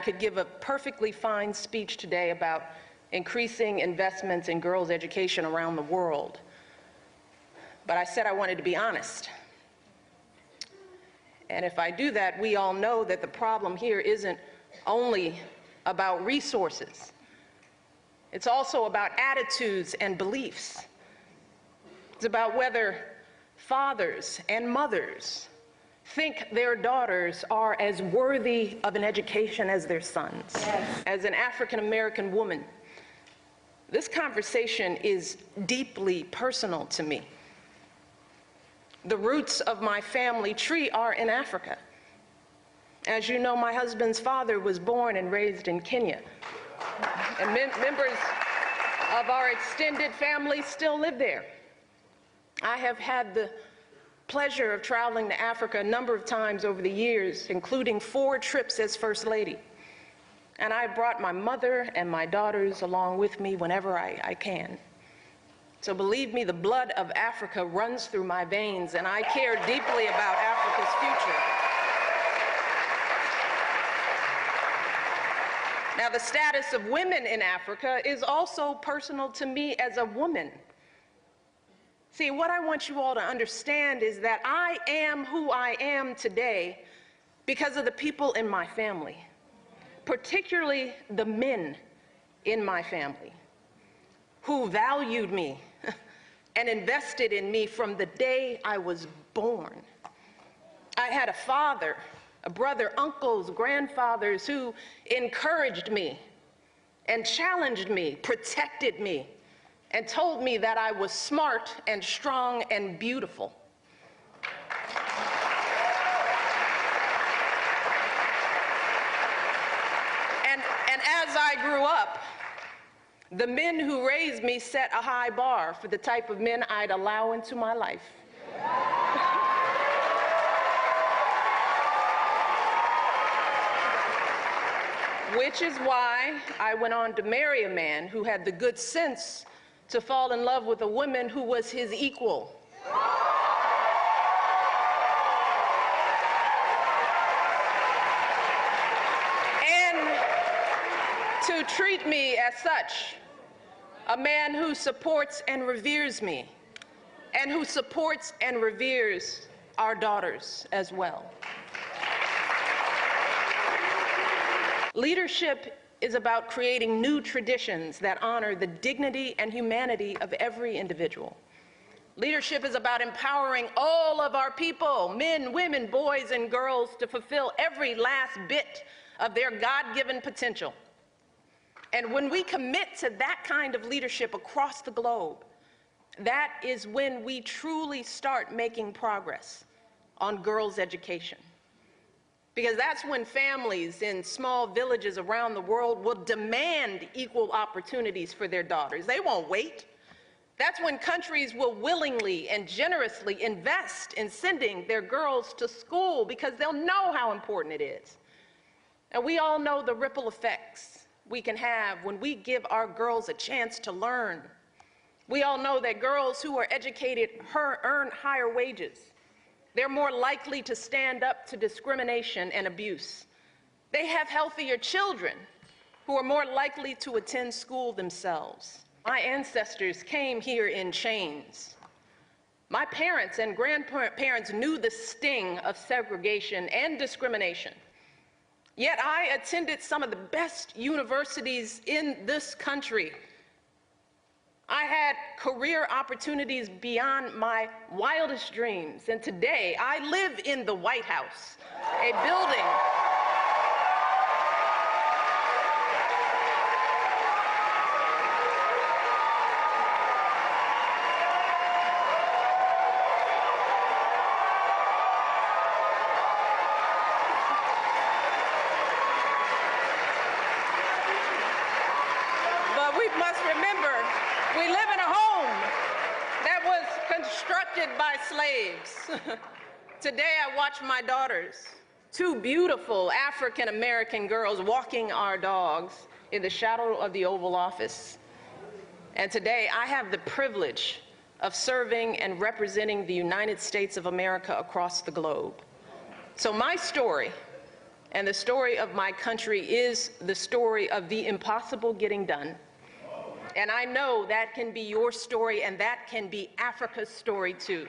Could give a perfectly fine speech today about increasing investments in girls' education around the world. But I said I wanted to be honest. And if I do that, we all know that the problem here isn't only about resources. It's also about attitudes and beliefs. It's about whether fathers and mothers think their daughters are as worthy of an education as their sons. Yes. As an African American woman, this conversation is deeply personal to me. The roots of my family tree are in Africa. As you know, my husband's father was born and raised in Kenya. And members of our extended family still live there. I have had the pleasure of traveling to Africa a number of times over the years, including 4 trips as First Lady. And I brought my mother and my daughters along with me whenever I can. So believe me, the blood of Africa runs through my veins, and I care deeply about Africa's future. Now, the status of women in Africa is also personal to me as a woman. See, what I want you all to understand is that I am who I am today because of the people in my family, particularly the men in my family, who valued me and invested in me from the day I was born. I had a father, a brother, uncles, grandfathers who encouraged me and challenged me, protected me, and told me that I was smart and strong and beautiful. And as I grew up, the men who raised me set a high bar for the type of men I'd allow into my life. Which is why I went on to marry a man who had the good sense to fall in love with a woman who was his equal. And to treat me as such, a man who supports and reveres me, and who supports and reveres our daughters as well. Leadership is about creating new traditions that honor the dignity and humanity of every individual. Leadership is about empowering all of our people, men, women, boys, and girls, to fulfill every last bit of their God-given potential. And when we commit to that kind of leadership across the globe, that is when we truly start making progress on girls' education. Because that's when families in small villages around the world will demand equal opportunities for their daughters. They won't wait. That's when countries will willingly and generously invest in sending their girls to school because they'll know how important it is. And we all know the ripple effects we can have when we give our girls a chance to learn. We all know that girls who are educated earn higher wages. They're more likely to stand up to discrimination and abuse. They have healthier children who are more likely to attend school themselves. My ancestors came here in chains. My parents and grandparents knew the sting of segregation and discrimination. Yet I attended some of the best universities in this country. I had career opportunities beyond my wildest dreams, and today I live in the White House, a building by slaves. Today I watch my daughters, 2 beautiful African-American girls, walking our dogs in the shadow of the Oval Office. And today I have the privilege of serving and representing the United States of America across the globe. So my story And the story of my country is the story of the impossible getting done. And I know that can be your story, and that can be Africa's story too.